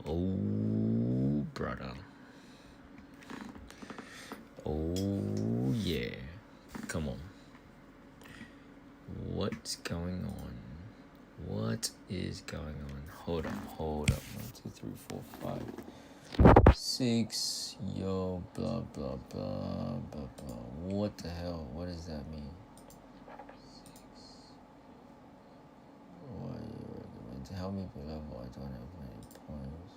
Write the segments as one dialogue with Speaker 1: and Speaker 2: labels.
Speaker 1: Oh, brother. Oh, yeah. Come on. What's going on? What is going on? Hold up. 1, 2, 3, 4, 5, 6. Yo, blah, blah, blah, blah, blah. What the hell? What does that mean? What do you recommend to help me pick level? I don't have any points.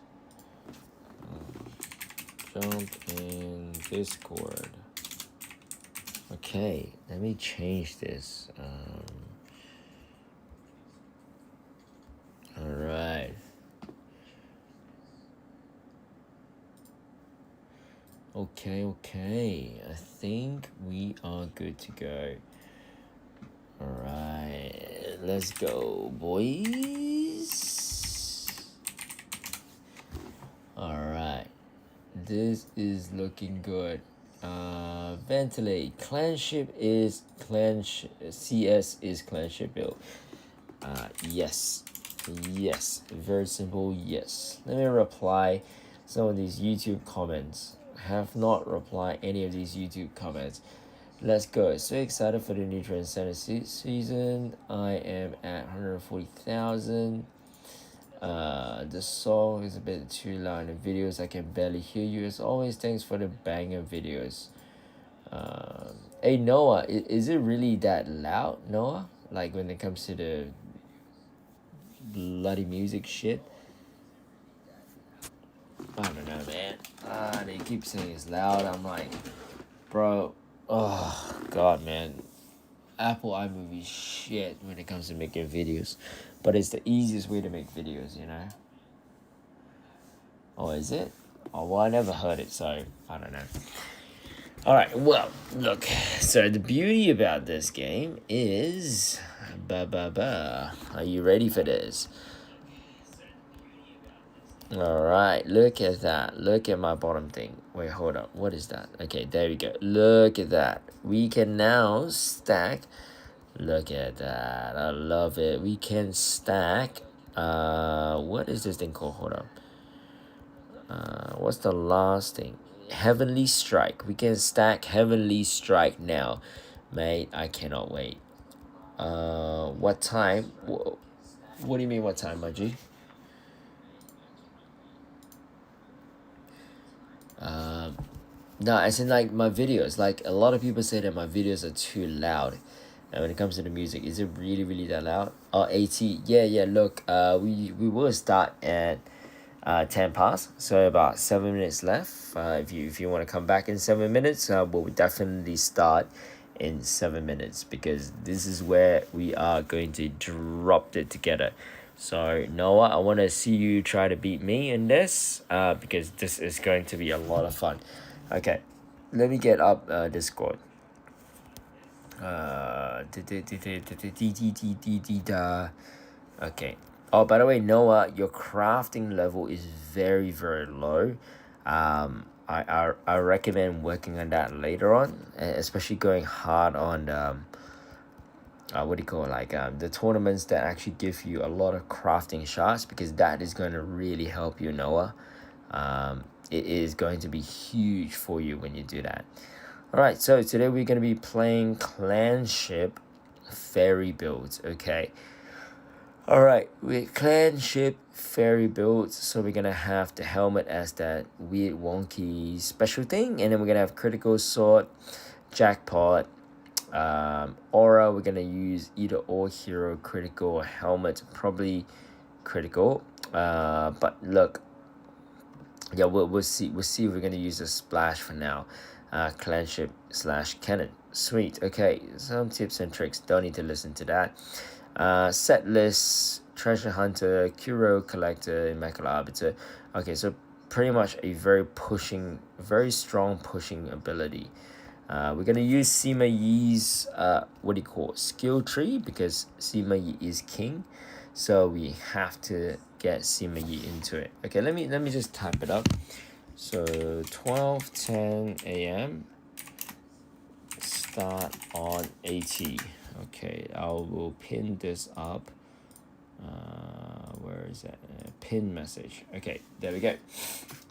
Speaker 1: Jump in Discord. Okay, let me change this. All right. Okay. I think we are good to go. All right, let's go, boys. All right, this is looking good. Ventilate. Clanship is CS is clanship build. Yes. Very simple. Yes. Let me reply some of these YouTube comments. I have not replied any of these YouTube comments. Let's go. So excited for the new Transcendent season. I am at 140,000. The song is a bit too loud in the videos. I can barely hear you. As always, thanks for the banger videos. Hey, Noah, is it really that loud, Noah? Like when it comes to the bloody music shit? I don't know, man. They keep saying it's loud. I'm like, bro, oh, God, man. Apple iMovie shit when it comes to making videos. But it's the easiest way to make videos, you know? Oh, is it? Oh, well, I never heard it, so I don't know. Alright, well, look. So the beauty about this game is... Are you ready for this? Alright, look at that. Look at my bottom thing. Wait, hold up. What is that? Okay, there we go. Look at that. We can now stack. Look at that. I love it. We can stack. What is this thing called? Hold up. What's the last thing? Heavenly Strike. We can stack Heavenly Strike now. Mate, I cannot wait. What time? What do you mean what time, my G? No, as in like my videos. Like a lot of people say that my videos are too loud. And when it comes to the music, is it really that loud? Oh, 80. Yeah. Look, we will start at 10 past, so about 7 minutes left. If you want to come back in 7 minutes, we'll definitely start in 7 minutes because this is where we are going to drop it together. So Noah, I want to see you try to beat me in this because this is going to be a lot of fun. Okay, let me get up Discord. Okay. Oh, by the way, Noah, your crafting level is very low. I recommend working on that later on, especially going hard on what do you call it? Like the tournaments that actually give you a lot of crafting shots because that is going to really help you, Noah. It is going to be huge for you when you do that. Alright, so today we're going to be playing Clanship Fairy builds, okay? Alright, with Clanship Fairy builds, so we're going to have the helmet as that weird wonky special thing, and then we're going to have Critical Sword, Jackpot, Aura, we're going to use either or Hero, Critical, or Helmet, probably Critical, but look, yeah, we'll see if we're going to use a Splash for now. Clanship / Cannon. Sweet. Okay, some tips and tricks. Don't need to listen to that. Set list, Treasure Hunter, Curo Collector, Immaculate Arbiter. Okay, so pretty much a very strong pushing ability. We're gonna use Sima Yi's skill tree because Sima Yi is king, so we have to get Sima Yi into it. Okay, let me just type it up. So 12:10 a.m. start on 80. Okay, I will pin this up Where is that? Pin message. Okay, there we go.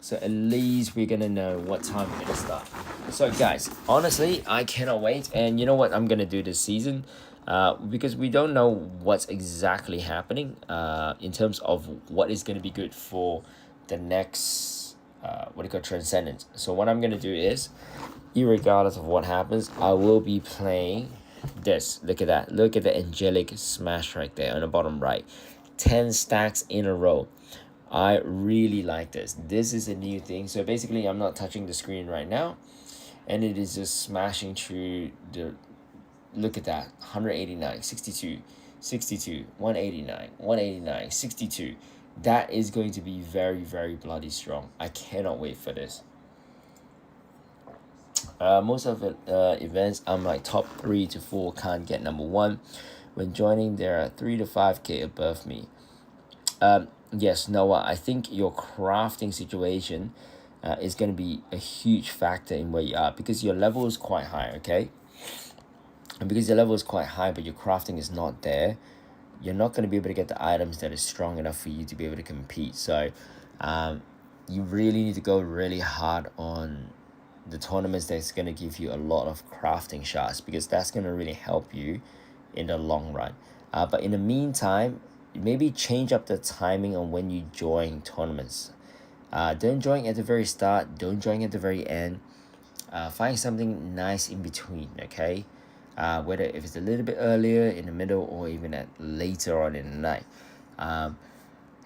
Speaker 1: So at least we're gonna know what time we're gonna start. So guys, honestly, I cannot wait. And you know what I'm gonna do this season? Because we don't know what's exactly happening in terms of what is gonna be good for the next what do you call transcendence. So what I'm gonna do is, irregardless of what happens, I will be playing this. Look at that. Look at the angelic smash right there on the bottom right. 10 stacks in a row. I really like this. This is a new thing. So basically, I'm not touching the screen right now, and it is just smashing through the. Look at that. 189, 62, 62, 189, 189, 62. That is going to be very, very bloody strong. I cannot wait for this. Most of the events, I'm like top 3 to 4 can't get number 1. When joining, there are 3 to 5k above me. Yes, Noah, I think your crafting situation is going to be a huge factor in where you are, because your level is quite high, okay? And because your level is quite high but your crafting is not there, you're not going to be able to get the items that is strong enough for you to be able to compete. So you really need to go really hard on the tournaments that's going to give you a lot of crafting shots, because that's going to really help you in the long run. But in the meantime, maybe change up the timing on when you join tournaments. Don't join at the very start, don't join at the very end. Find something nice in between, okay? Whether if it's a little bit earlier, in the middle, or even at later on in the night.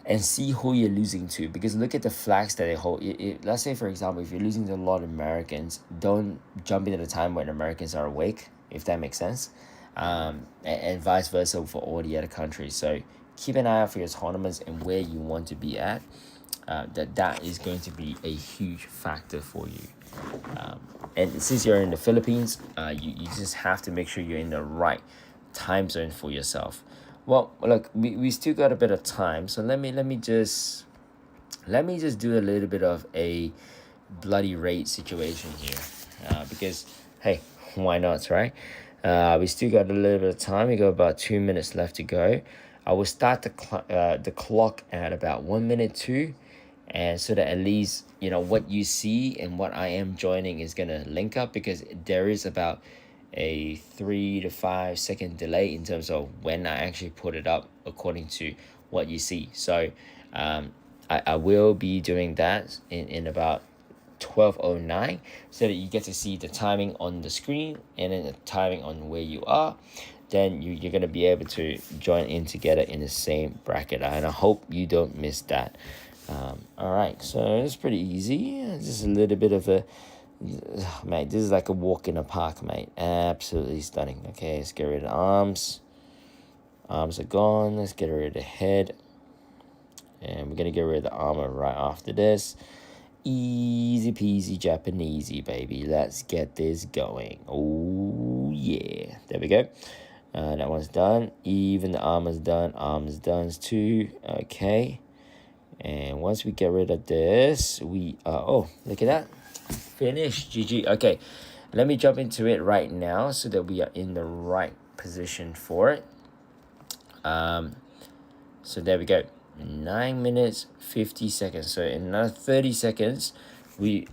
Speaker 1: And see who you're losing to, because look at the flags that they hold. Let's say, for example, if you're losing to a lot of Americans, don't jump into the time when Americans are awake, if that makes sense. And vice versa for all the other countries. So keep an eye out for your tournaments and where you want to be at. That is going to be a huge factor for you. And since you're in the Philippines, you just have to make sure you're in the right time zone for yourself. Well, look, we still got a bit of time, so let me just do a little bit of a bloody raid situation here, because hey, why not, right? We still got a little bit of time. We got about 2 minutes left to go. I will start the clock at about 1 minute 2, and so that at least you know what you see and what I am joining is gonna link up, because there is about a 3 to 5 second delay in terms of when I actually put it up according to what you see. So I will be doing that in about 12:09, so that you get to see the timing on the screen and then the timing on where you are. Then you're going to be able to join in together in the same bracket, and I hope you don't miss that. All right, so it's pretty easy. Just a little bit of a mate, this is like a walk in a park, mate. Absolutely stunning. Okay, let's get rid of the arms. Arms are gone. Let's get rid of the head. And we're going to get rid of the armor right after this. Easy peasy Japanesey, baby. Let's get this going. Oh, yeah. There we go. That one's done. Even the armor's done. Arm's done too. Okay. And once we get rid of this, we are... Oh, look at that. Finished. GG. Okay. Let me jump into it right now so that we are in the right position for it. So there we go. 9 minutes 50 seconds. So in another 30 seconds,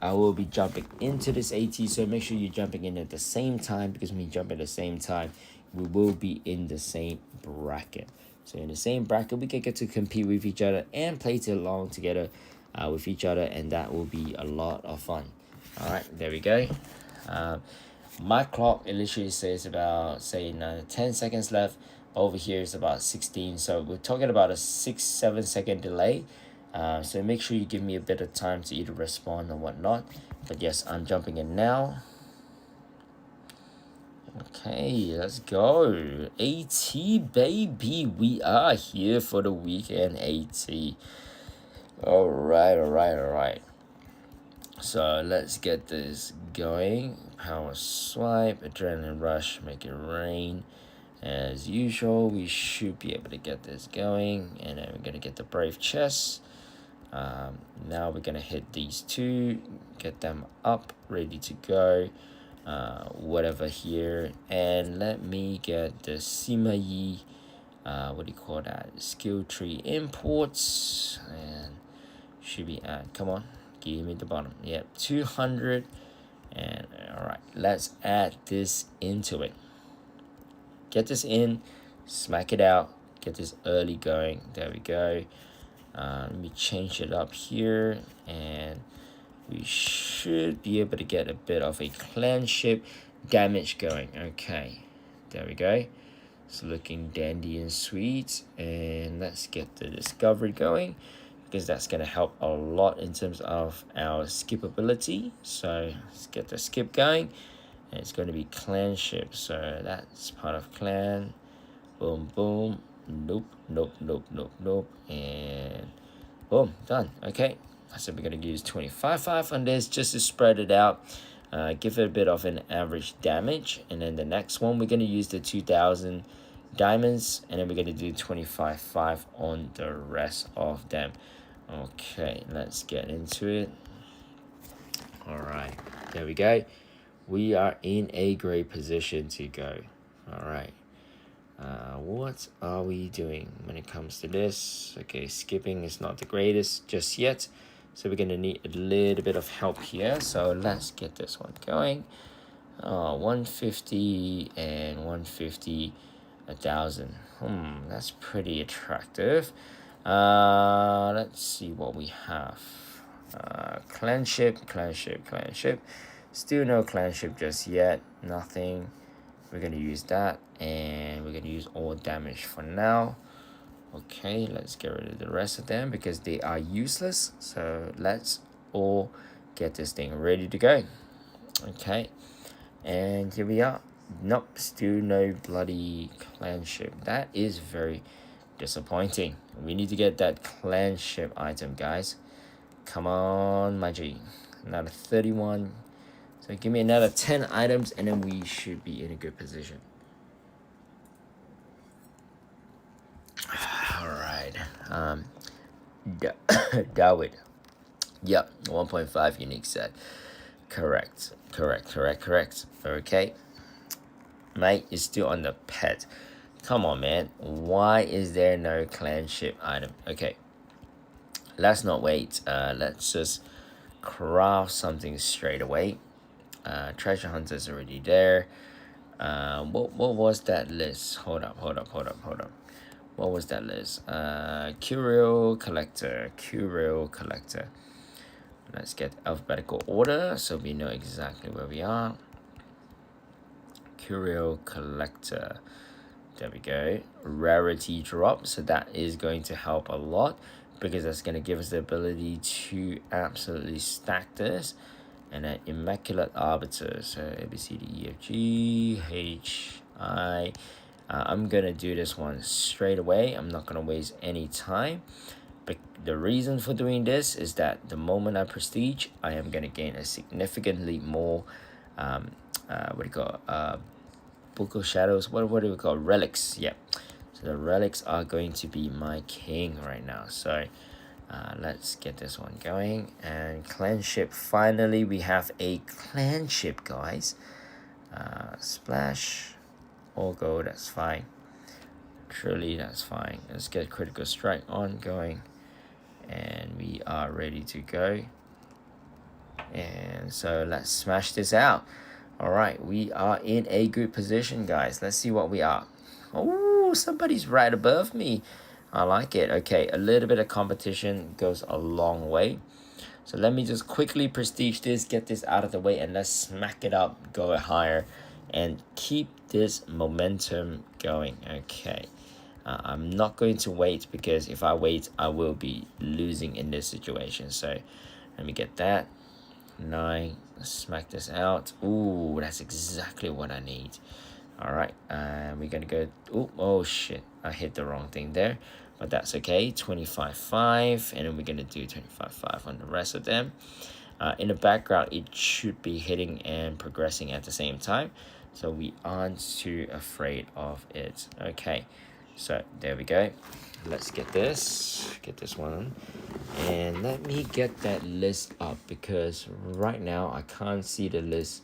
Speaker 1: I will be jumping into this AT. So make sure you're jumping in at the same time, because when you jump at the same time, we will be in the same bracket. So in the same bracket, we can get to compete with each other and play along together with each other, and that will be a lot of fun. All right, there we go. My clock, it literally says about, say, 10 seconds left. Over here is about 16, so we're talking about a 6-7 second delay. So make sure you give me a bit of time to either respond or whatnot. But yes, I'm jumping in now. Okay, let's go. AT, baby. We are here for the weekend, AT. All right. So let's get this going. Power swipe, adrenaline rush, make it rain. As usual, we should be able to get this going, and then we're gonna get the brave chest. Now we're gonna hit these two, get them up, ready to go. Whatever here, and let me get the Simayi what do you call that, skill tree imports, and should be at, come on, give me the bottom. Yep, 200. And all right, let's add this into it. Get this in, smack it out, get this early going. There we go. Let me change it up here, and we should be able to get a bit of a clan ship damage going. Okay, there we go. It's looking dandy and sweet, and let's get the discovery going, because that's going to help a lot in terms of our skipability. So let's get the skip going, and it's going to be clan ship, so that's part of clan. Boom, boom. Nope, nope, nope, nope, nope, and boom, done. Okay, so we're going to use 25.5 on this just to spread it out, give it a bit of an average damage. And then the next one, we're going to use the 2000 diamonds, and then we're going to do 25.5 on the rest of them. Okay, let's get into it. All right, there we go. We are in a great position to go. All right, what are we doing when it comes to this? Okay, skipping is not the greatest just yet, so we're gonna need a little bit of help here. So let's get this one going. 150 and 150, 1,000. That's pretty attractive. Let's see what we have. Clan ship. Still no clan ship just yet. Nothing. We're gonna use that, and we're gonna use all damage for now. Okay, let's get rid of the rest of them because they are useless. So let's all get this thing ready to go. Okay, and here we are. Nope, still no bloody clan ship. That is very disappointing. We need to get that clan ship item, guys. Come on, my G. Another 31. So give me another 10 items, and then we should be in a good position. All right. Dawood. Yep, 1.5 unique set. Correct. Okay. Mate is still on the pet. Come on, man. Why is there no clan ship item? Okay. Let's not wait. Let's just craft something straight away. Treasure hunter's already there. What was that list? Hold up. What was that list? Curio collector. Let's get alphabetical order so we know exactly where we are. Curio collector. There we go. Rarity drop. So that is going to help a lot, because that's going to give us the ability to absolutely stack this. And an immaculate arbiter. So A, B, C, D, E, F, G, H, I. I'm going to do this one straight away. I'm not going to waste any time. But the reason for doing this is that the moment I prestige, I am going to gain a significantly more, Book of Shadows. What do we call relics? Yeah. So the relics are going to be my king right now. So let's get this one going. And clan ship. Finally, we have a clan ship, guys. Splash. All go. That's fine. Truly, that's fine. Let's get critical strike ongoing, and we are ready to go. And so let's smash this out. All right, we are in a good position, guys. Let's see what we are. Oh, somebody's right above me. I like it. Okay, a little bit of competition goes a long way. So let me just quickly prestige this, get this out of the way, and let's smack it up, go higher, and keep this momentum going. Okay. I'm not going to wait, because if I wait, I will be losing in this situation. So let me get that. 9. Let's smack this out. Ooh, that's exactly what I need. All right, we're gonna go. Oh shit, I hit the wrong thing there, but that's okay. 25.5, and then we're gonna do 25.5 on the rest of them. In the background, it should be hitting and progressing at the same time, so we aren't too afraid of it. Okay, so there we go. Let's get this one, and let me get that list up, because right now I can't see the list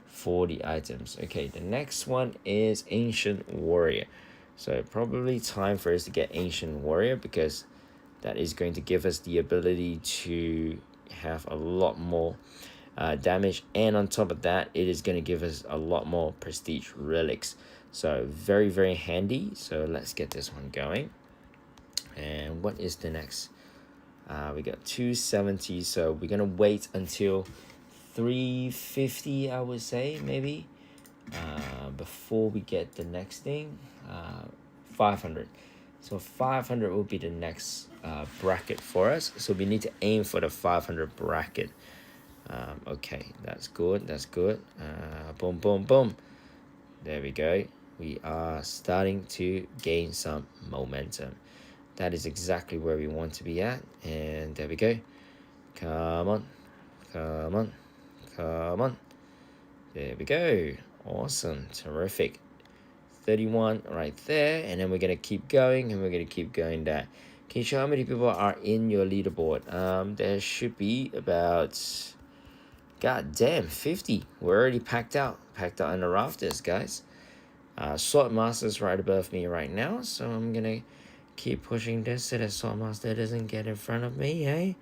Speaker 1: for the items. Okay, the next one is Ancient Warrior. So probably time for us to get Ancient Warrior, because that is going to give us the ability to have a lot more damage, and on top of that, it is going to give us a lot more prestige relics. So very, very handy. So let's get this one going. And what is the next? We got 270, so we're gonna wait until 350, I would say, maybe, before we get the next thing. 500. So 500 will be the next bracket for us. So we need to aim for the 500 bracket. Okay, that's good. That's good. Boom, boom, boom. There we go. We are starting to gain some momentum. That is exactly where we want to be at. And there we go. Come on. Come on. Come on. There we go. Awesome. Terrific. 31 right there. And then we're going to keep going, and we're going to keep going down. Can you show how many people are in your leaderboard? There should be about, god damn, 50. We're already packed out in the rafters, guys. Sword Master's right above me right now, so I'm gonna keep pushing this so that Sword Master doesn't get in front of me, eh?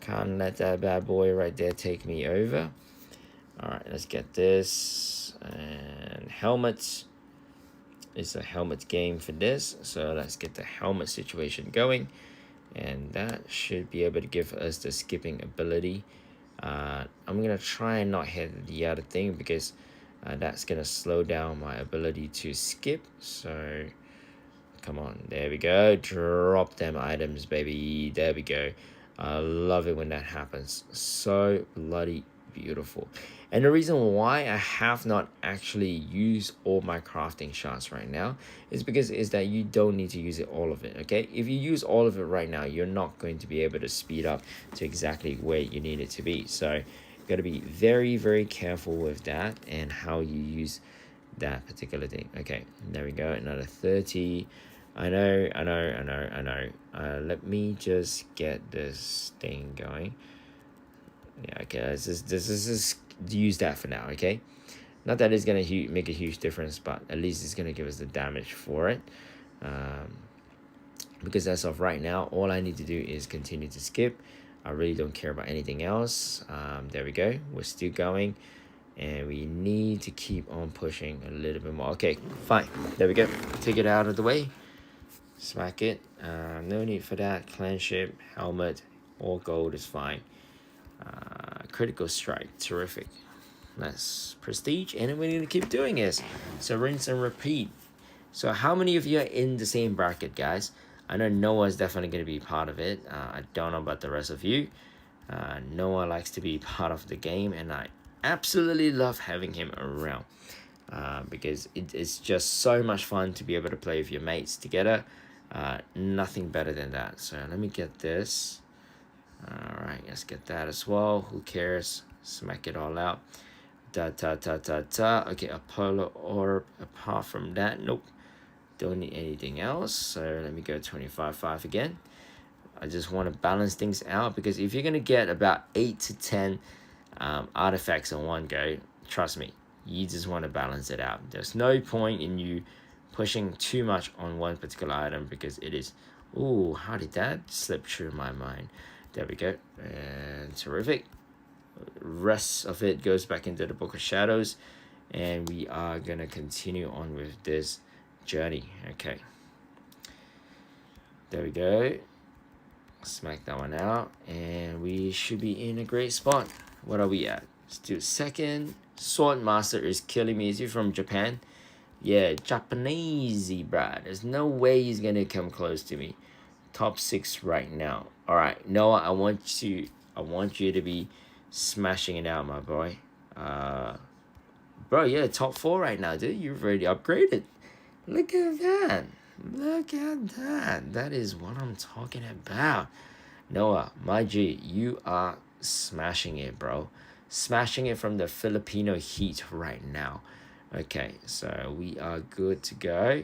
Speaker 1: Can't let that bad boy right there take me over. Alright, let's get this. And helmets. It's a helmet game for this, so let's get the helmet situation going. And that should be able to give us the skipping ability. I'm gonna try and not hit the other thing, because that's gonna slow down my ability to skip. So come on, there we go. Drop them items, baby. There we go. I love it when that happens. So bloody beautiful. And the reason why I have not actually used all my crafting shots right now is because that you don't need to use it, all of it. Okay, if you use all of it right now, you're not going to be able to speed up to exactly where you need it to be. So you got to be very, very careful with that and how you use that particular thing. Okay, there we go. Another 30. I know. Let me just get this thing going. Yeah, okay, this is use that for now, okay? Not that it's gonna make a huge difference, but at least it's gonna give us the damage for it. Because as of right now, all I need to do is continue to skip. I really don't care about anything else. There we go. We're still going, and we need to keep on pushing a little bit more. Okay, fine. There we go. Take it out of the way. Smack it. No need for that. Clanship, helmet, all gold is fine. Critical strike, terrific. That's prestige, and then we need to keep doing this. So rinse and repeat. So how many of you are in the same bracket, guys? I know Noah's definitely going to be part of it. I don't know about the rest of you. Noah likes to be part of the game, and I absolutely love having him around, because it's just so much fun to be able to play with your mates together. Nothing better than that. So let me get this. Alright, let's get that as well. Who cares? Smack it all out. Okay, a polar orb. Apart from that, nope. Don't need anything else. So let me go 25.5 again. I just want to balance things out, because if you're going to get about 8 to 10 artifacts in one go, trust me, you just want to balance it out. There's no point in you pushing too much on one particular item, because it is... Ooh, how did that slip through my mind? There we go. And terrific. Rest of it goes back into the Book of Shadows, and we are gonna continue on with this journey. Okay, there we go. Smack that one out, and we should be in a great spot. What are we at? Still second. Sword Master is killing me. Is he from Japan? Yeah, Japanesey, bruh. There's no way he's gonna come close to me. Top 6 right now. All right, Noah, I want you to be smashing it out, my boy. Bro, yeah, top 4 right now, dude. You've already upgraded. Look at that. Look at that. That is what I'm talking about. Noah, my G, you are smashing it, bro. Smashing it from the Filipino heat right now. Okay, so we are good to go.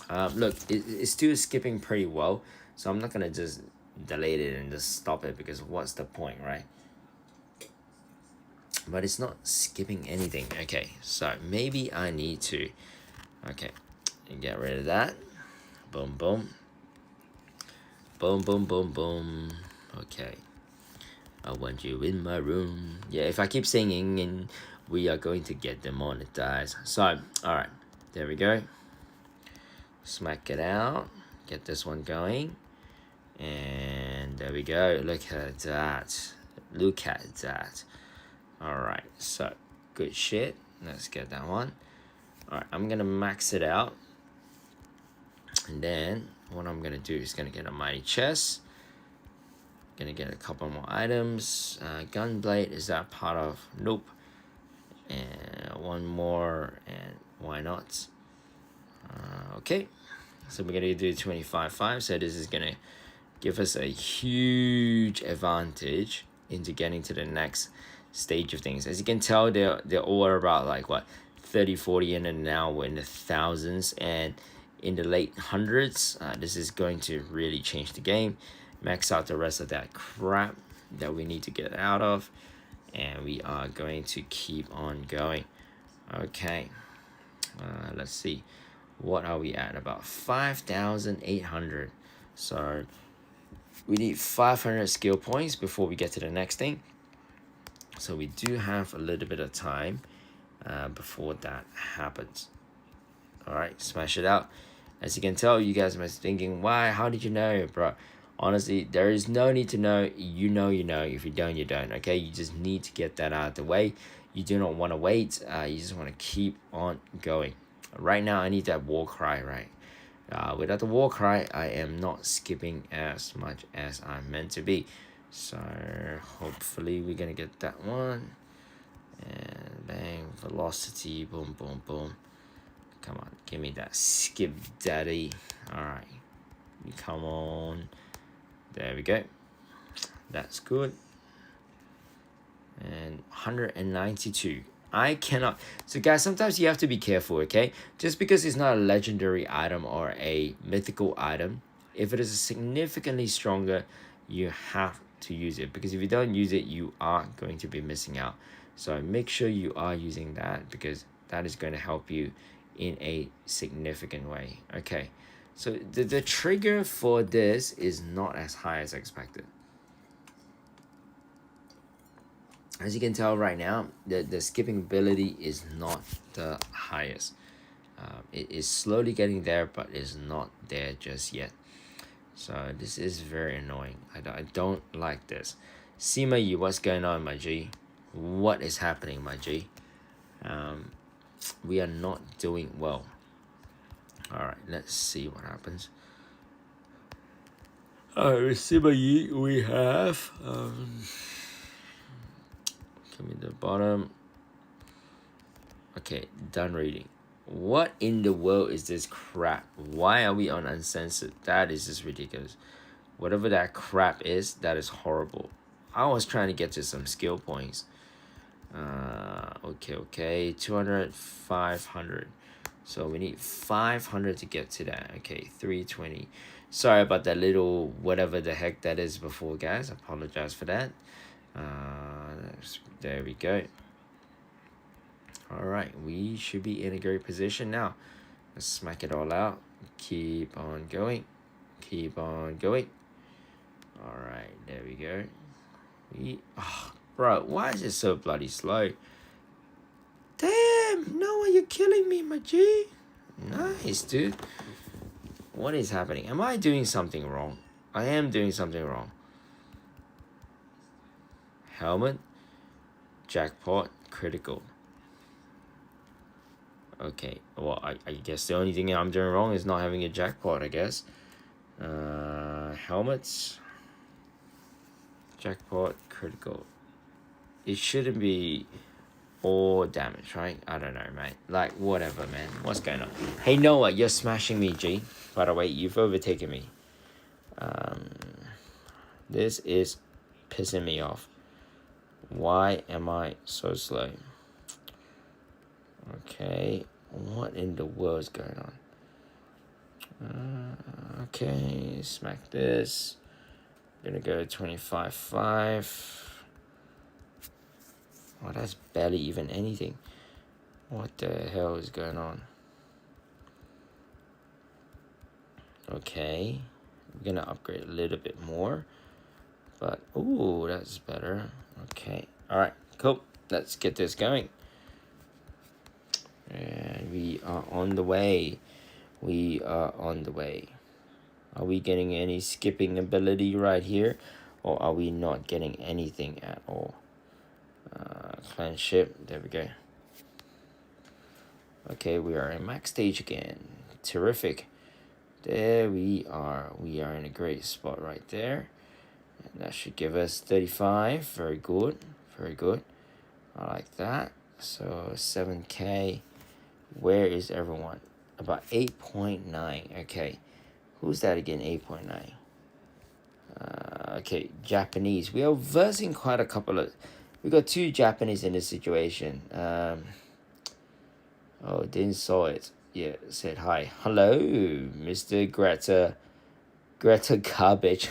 Speaker 1: Look, it's still skipping pretty well, so I'm not gonna just delete it and just stop it, because what's the point, right? But it's not skipping anything. Okay, so maybe I need to... Okay, and get rid of that. Boom, boom. Boom, boom, boom, boom. Okay. I want you in my room. Yeah, if I keep singing, and we are going to get demonetized. So, alright. There we go. Smack it out. Get this one going. And there we go. Look at that. Look at that. Alright, so good shit. Let's get that one. Alright, I'm gonna max it out. And then what I'm gonna do is gonna get a mighty chest. Gonna get a couple more items. Gunblade, is that part of? Nope. And one more, and why not? Okay. So we're gonna do 25-5. So this is gonna give us a huge advantage into getting to the next stage of things. As you can tell, they're all about like what, 30, 40, and then now we're in the thousands and in the late hundreds. This is going to really change the game. Max out the rest of that crap that we need to get out of, and we are going to keep on going. Okay, let's see, what are we at? About 5,800. So we need 500 skill points before we get to the next thing. So we do have a little bit of time before that happens. Alright, smash it out. As you can tell, you guys must be thinking, why? How did you know, bro? Honestly, there is no need to know. You know, you know. If you don't, you don't. Okay, you just need to get that out of the way. You do not want to wait. You just want to keep on going. Right now, I need that war cry, right? Without the war cry, I am not skipping as much as I'm meant to be. So hopefully we're gonna get that one. And bang, velocity, boom, boom, boom. Come on, give me that skip, daddy. All right, come on. There we go. That's good. And 192. I cannot. So guys, sometimes you have to be careful, okay? Just because it's not a legendary item or a mythical item, if it is significantly stronger, you have to use it, because if you don't use it, you are going to be missing out. So make sure you are using that, because that is going to help you in a significant way. Okay, so the trigger for this is not as high as expected. As you can tell right now, the skipping ability is not the highest. It is slowly getting there, but is not there just yet. So this is very annoying. I don't like this. Sima Yi, what's going on, my G? What is happening, my G? We are not doing well. Alright, let's see what happens. Alright, Sima Yi, we have... give me the bottom. Okay, done reading. What in the world is this crap? Why are we on uncensored? That is just ridiculous. Whatever that crap is, that is horrible. I was trying to get to some skill points. Okay. 200, 500. So we need 500 to get to that. Okay, 320. Sorry about that little whatever the heck that is before, guys. Apologize for that. There we go. Alright, we should be in a great position now. Let's smack it all out. Keep on going. Keep on going. Alright, there we go. Bro, why is it so bloody slow? Damn, Noah, you're killing me, my G. Nice, dude. What is happening? Am I doing something wrong? I am doing something wrong. Helmet. Jackpot. Critical. Okay, well, I guess the only thing I'm doing wrong is not having a jackpot, I guess. Helmets. Jackpot. Critical. It shouldn't be all damage, right? I don't know, mate. Like, whatever, man. What's going on? Hey, Noah, you're smashing me, G. By the way, you've overtaken me. This is pissing me off. Why am I so slow? Okay, what in the world is going on? Okay, smack this. Gonna go 25-5. Oh, that's barely even anything. What the hell is going on? Okay, we're gonna upgrade a little bit more, but ooh, that's better. Okay, all right, cool. Let's get this going. And we are on the way. We are on the way. Are we getting any skipping ability right here, or are we not getting anything at all? Clan ship, there we go. Okay, we are in max stage again. Terrific. There we are. We are in a great spot right there. And that should give us 35. Very good. Very good. I like that. So 7K. Where is everyone? About 8.9. Okay. Who's that again? 8.9. Okay, Japanese. We are versing quite a couple of. We got 2 Japanese in this situation. Oh, didn't saw it. Yeah, said hi. Hello, Mr. Greta Garbage.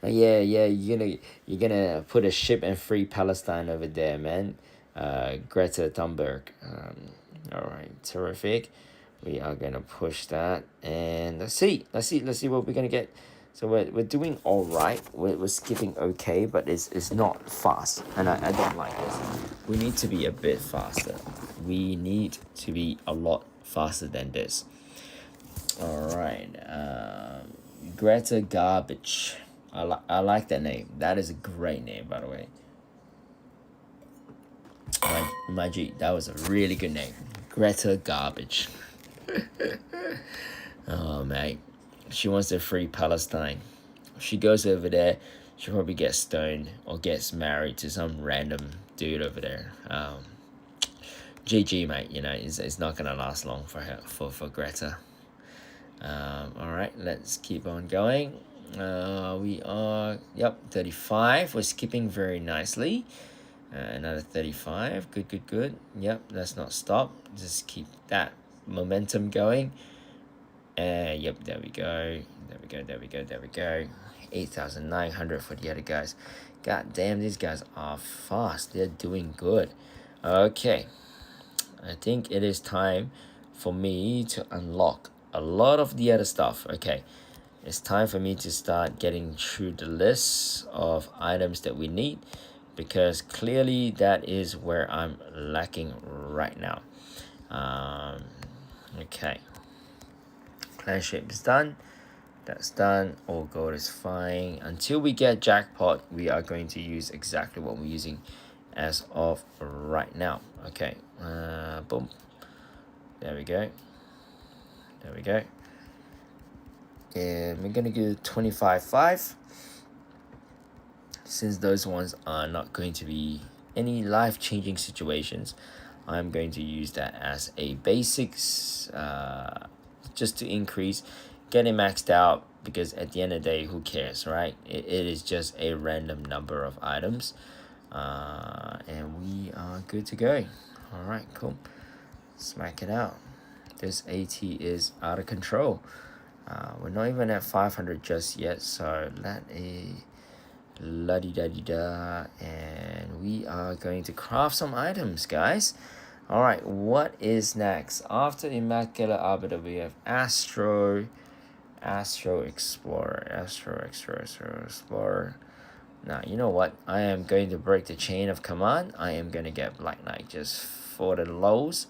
Speaker 1: Yeah, you're gonna put a ship and free Palestine over there, man. Greta Thunberg. All right, terrific. We are gonna push that, and let's see what we're gonna get. So we're doing all right. We're skipping okay, but it's not fast, and I don't like this. We need to be a bit faster. We need to be a lot faster than this. All right, Greta Garbage. I like that name. That is a great name, by the way. My G, that was a really good name. Greta Garbage. Oh, mate. She wants to free Palestine. If she goes over there, she'll probably get stoned or gets married to some random dude over there. GG, mate. It's not going to last long for her, for Greta. All right, let's keep on going. We are, 35. We're skipping very nicely. Another 35. Good. Yep, let's not stop. Just keep that momentum going. Yep, there we go. 8,900 for the other guys. God damn, these guys are fast. They're doing good. Okay, I think it is time for me to unlock a lot of the other stuff. Okay, it's time for me to start getting through the list of items that we need, because clearly that is where I'm lacking right now. Okay, clan shape is done. That's done. All gold is fine. Until we get jackpot, we are going to use exactly what we're using as of right now. Okay, boom. There we go. And we're gonna do 25.5. Since those ones are not going to be any life-changing situations, I'm going to use that as a basics, just to increase, get it maxed out, because at the end of the day, who cares, right? It is just a random number of items, and we are good to go. All right, cool. Smack it out. This AT is out of control. We're not even at 500 just yet, so let a la-di-da-di-da, and we are going to craft some items, guys. All right, what is next? After Immaculate Arbiter, we have Astro Explorer. Now, you know what? I am going to break the chain of command. I am going to get Black Knight just for the lows,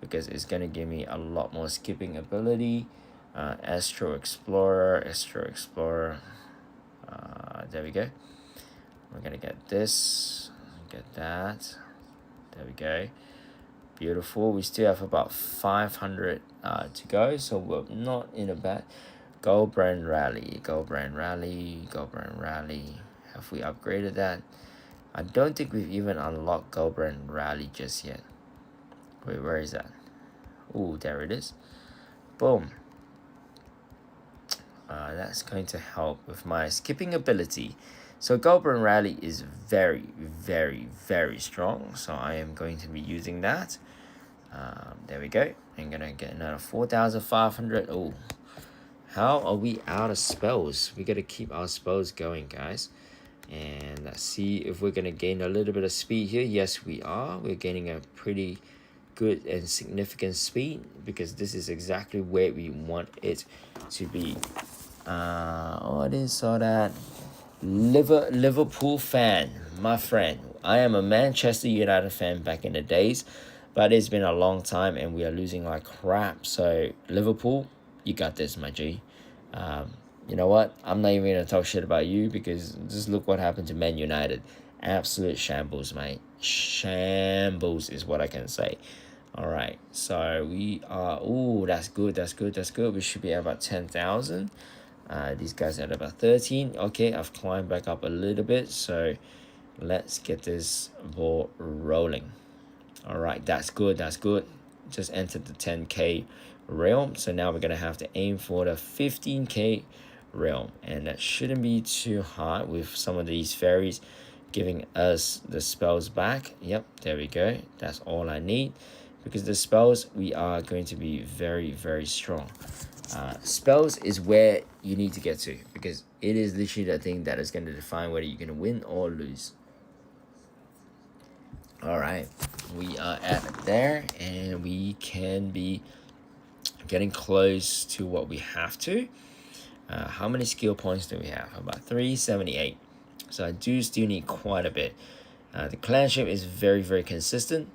Speaker 1: because it's going to give me a lot more skipping ability. Astro Explorer. There we go. We're going to get this. Get that. There we go. Beautiful. We still have about 500 to go, so we're not in a bad. Gold Brand Rally. Have we upgraded that? I don't think we've even unlocked Gold Brand Rally just yet. Wait, where is that? Oh, there it is. Boom. That's going to help with my skipping ability. So Gold Brand Rally is very, very, very strong, so I am going to be using that. There we go. I'm gonna get another 4,500. Oh, how are we out of spells? We gotta keep our spells going, guys. And let's see if we're gonna gain a little bit of speed here. Yes, we are. We're gaining a pretty good and significant speed, because this is exactly where we want it to be. Oh, I didn't saw that. Liverpool fan, my friend. I am a Manchester United fan back in the days, but it's been a long time and we are losing like crap. So Liverpool, you got this, my G. You know what? I'm not even gonna talk shit about you, because just look what happened to Man United. Absolute shambles, mate. Shambles is what I can say. All right, so we are. Oh, that's good. That's good. That's good. We should be at about 10,000. These guys at about 13. Okay, I've climbed back up a little bit. So let's get this ball rolling. All right, that's good. That's good. Just entered the 10K realm. So now we're gonna have to aim for the 15K realm, and that shouldn't be too hard with some of these fairies giving us the spells back. Yep, there we go. That's all I need, because the spells, we are going to be very, very strong. Spells is where you need to get to, because it is literally the thing that is going to define whether you're going to win or lose. All right, we are at there, and we can be getting close to what we have to. How many skill points do we have? About 378. So I do still need quite a bit. The clanship is very, very consistent,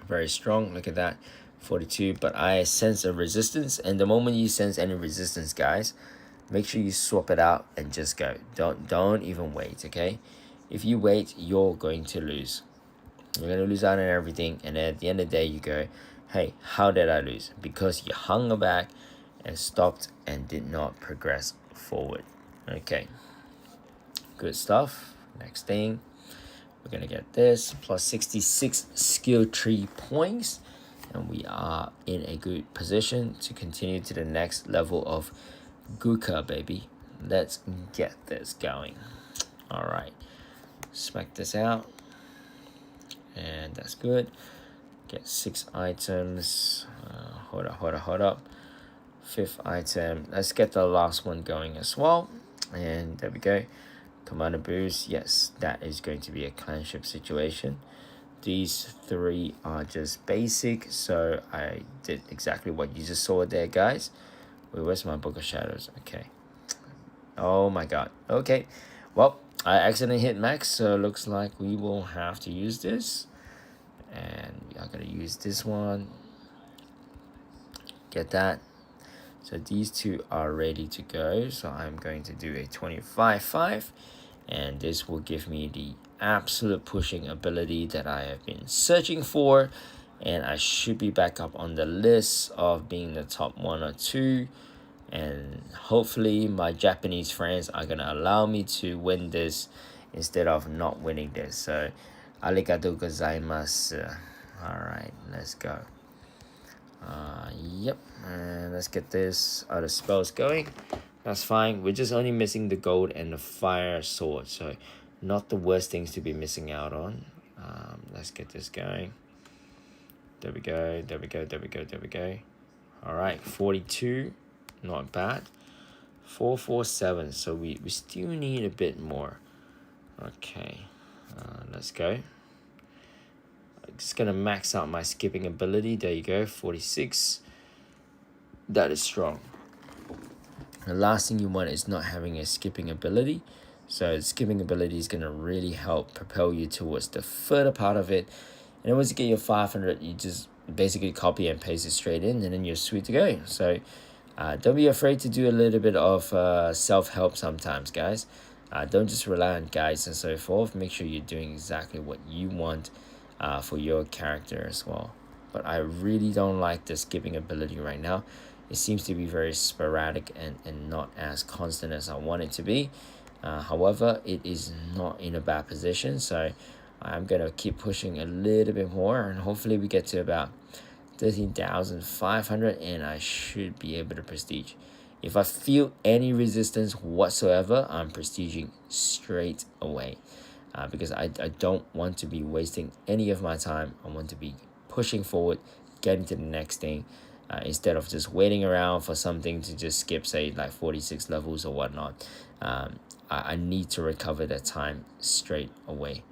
Speaker 1: very strong. Look at that, 42. But I sense a resistance, and the moment you sense any resistance, guys, make sure you swap it out and just go. Don't even wait. Okay, if you wait, you're going to lose. You're gonna lose out on everything, and then at the end of the day, you go, hey, how did I lose? Because you hung back and stopped and did not progress forward. Okay, good stuff. Next thing, we're gonna get this plus 66 skill tree points, and we are in a good position to continue to the next level of Guka, baby. Let's get this going. All right, spec this out, and that's good. Get 6 items. Hold up. 5th item. Let's get the last one going as well, and there we go. Commander boost. Yes, that is going to be a clanship situation. These 3 are just basic, so I did exactly what you just saw there, guys. Wait, where's my Book of Shadows? Okay. Oh my god. Okay, well, I accidentally hit max, so looks like we will have to use this, and we are gonna use this one. Get that. So these 2 are ready to go, so I'm going to do a 25-5, and this will give me the absolute pushing ability that I have been searching for, and I should be back up on the list of being the top 1 or 2, and hopefully my Japanese friends are gonna allow me to win this instead of not winning this. So arigatou gozaimasu. All right, let's go. Yep, and let's get this other spells going. That's fine. We're just only missing the gold and the fire sword, so not the worst things to be missing out on. Let's get this going. There we go. All right, 42, not bad. 447, so we still need a bit more. Okay, let's go. Just gonna max out my skipping ability. There you go, 46. That is strong. The last thing you want is not having a skipping ability. So skipping ability is gonna really help propel you towards the further part of it. And then once you get your 500, you just basically copy and paste it straight in, and then you're sweet to go. So don't be afraid to do a little bit of self-help sometimes, guys. Don't just rely on guides and so forth. Make sure you're doing exactly what you want for your character as well. But I really don't like the skipping ability right now. It seems to be very sporadic and not as constant as I want it to be. However, it is not in a bad position, so I'm gonna keep pushing a little bit more, and hopefully we get to about 13,500, and I should be able to prestige. If I feel any resistance whatsoever, I'm prestiging straight away. Because I don't want to be wasting any of my time. I want to be pushing forward, getting to the next thing, instead of just waiting around for something to just skip, say, like 46 levels or whatnot. I need to recover that time straight away.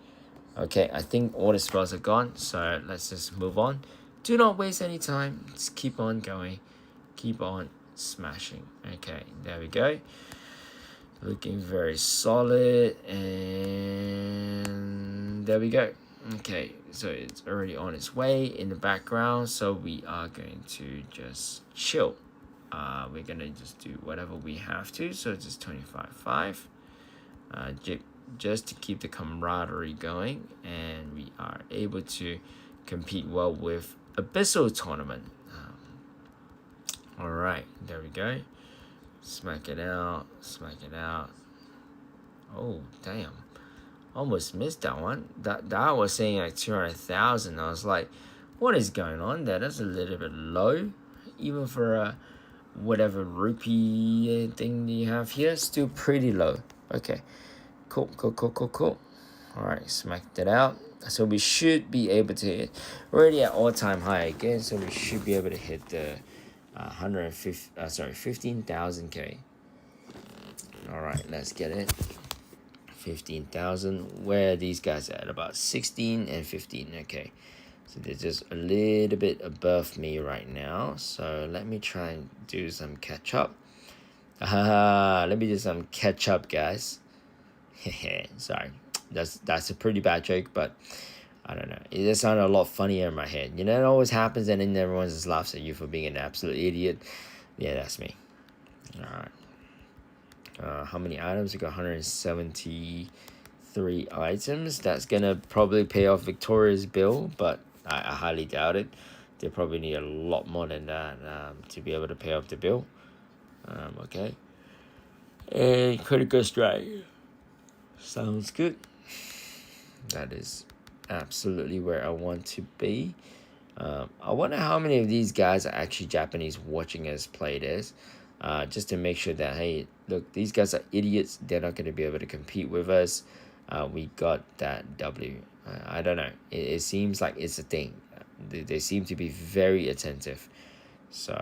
Speaker 1: Okay, I think all the spells are gone, so let's just move on. do not waste any time. Just keep on going. Keep on smashing. Okay, there we go. Looking very solid, and there we go. Okay, so it's already on its way in the background, so we are going to just chill. We're gonna just do whatever we have to, so just 25.5, just to keep the camaraderie going, and we are able to compete well with Abyssal tournament. All right, there we go. Smack it out, smack it out. Oh, damn. Almost missed that one. That was saying like 200,000. I was like, what is going on there? That's a little bit low. Even for a whatever rupee thing you have here, still pretty low. Okay, cool. All right, smacked it out. So we should be able to hit, already at all-time high again, so we should be able to hit the 15,000k. All right, let's get it. 15,000. Where are these guys at? About 16 and 15. Okay, so they're just a little bit above me right now. So let me try and do some catch up. Let me do some catch up, guys. Sorry, that's a pretty bad joke, but I don't know. It just sounded a lot funnier in my head. You know, it always happens, and then everyone just laughs at you for being an absolute idiot. Yeah, that's me. All right. How many items? We got 173 items. That's gonna probably pay off Victoria's bill, but I highly doubt it. They probably need a lot more than that to be able to pay off the bill. Okay. And critical strike. Sounds good. That is absolutely where I want to be. I wonder how many of these guys are actually Japanese watching us play this. Just to make sure that, hey, look, these guys are idiots. They're not going to be able to compete with us. We got that W. I don't know. It seems like it's a thing. They seem to be very attentive. So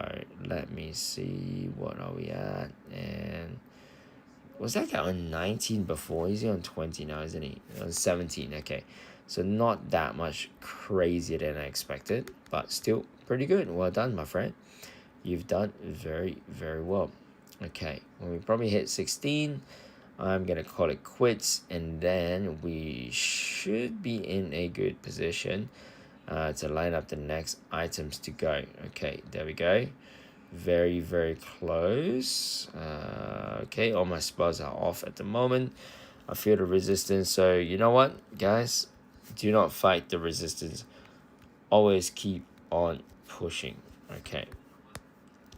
Speaker 1: let me see. What are we at? And was that guy on 19 before? He's on 20 now, isn't he? On 17. Okay. So not that much crazier than I expected, but still pretty good. Well done, my friend. You've done very, very well. Okay, when we probably hit 16, I'm going to call it quits, and then we should be in a good position to line up the next items to go. Okay, there we go. Very, very close. Okay, all my spells are off at the moment. I feel the resistance, so you know what, guys? Do not fight the resistance. Always keep on pushing. Okay.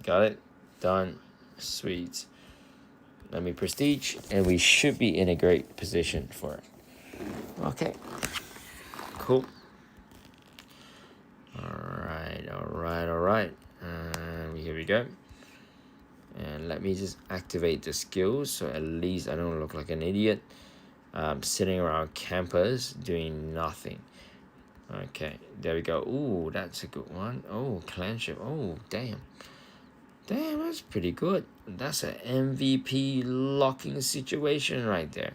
Speaker 1: Got it. Done. Sweet. Let me prestige, and we should be in a great position for it. Okay. Cool. Alright. Here we go. And let me just activate the skills, so at least I don't look like an idiot. Sitting around campers doing nothing. Okay, there we go. Ooh, that's a good one. Oh, clanship. Oh, damn. Damn, that's pretty good. That's an MVP locking situation right there.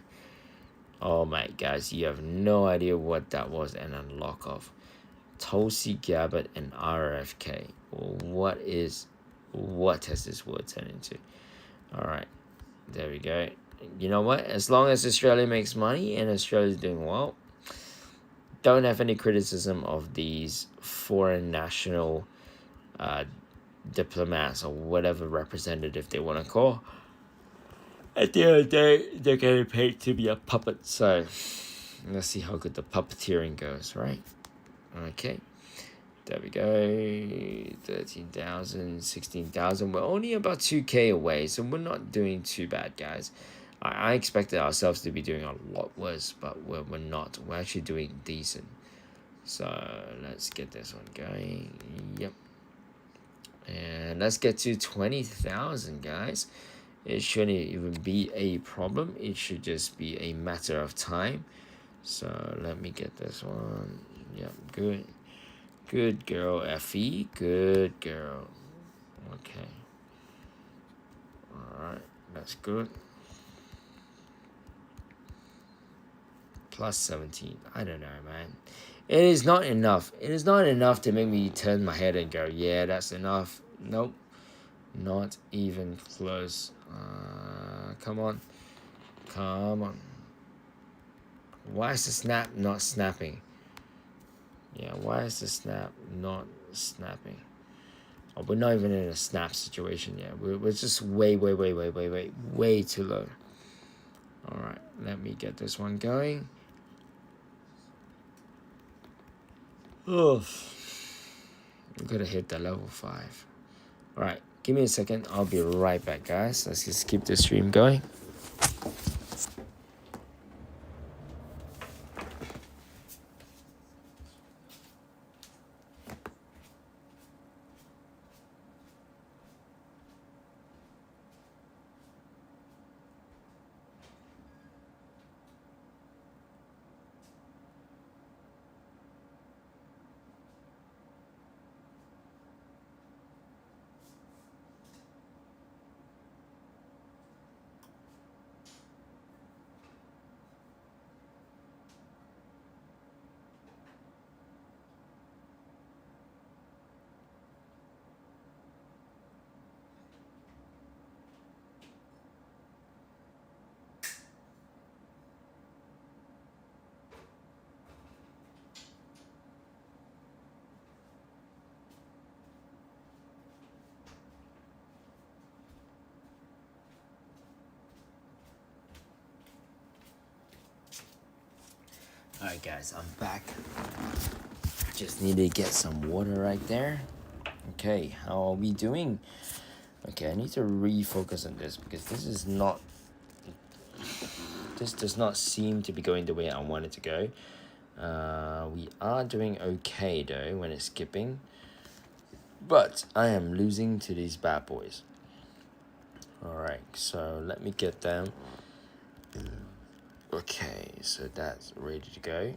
Speaker 1: Oh my guys, you have no idea what that was an unlock of. Tulsi Gabbard and RFK. What has this word turned into? Alright, there we go. You know what? As long as Australia makes money and Australia's doing well, don't have any criticism of these foreign national diplomats or whatever representative they want to call. At the end of the day, they're getting paid to be a puppet. So let's see how good the puppeteering goes, right? Okay, there we go. 13,000, 16,000. We're only about 2k away, so we're not doing too bad, guys. I expected ourselves to be doing a lot worse, but we're not. We're actually doing decent. So let's get this one going. Yep. And let's get to 20,000, guys. It shouldn't even be a problem. It should just be a matter of time. So let me get this one. Yep, good. Good girl, Effie. Good girl. Okay. Alright, that's good. Plus 17. I don't know, man. It is not enough. It is not enough to make me turn my head and go, yeah, that's enough. Nope. Not even close. Come on. Come on. Why is the snap not snapping? Yeah, why is the snap not snapping? Oh, we're not even in a snap situation yet. We're just way too low. All right, let me get this one going. Oh, we gotta hit the level 5. All right, give me a second. I'll be right back, guys. Let's just keep the stream going. Alright guys, I'm back. Just need to get some water right there. Okay, how are we doing? Okay, I need to refocus on this because this does not seem to be going the way I want it to go. We are doing okay though when it's skipping, but I am losing to these bad boys. Alright, so let me get them. Okay, so that's ready to go.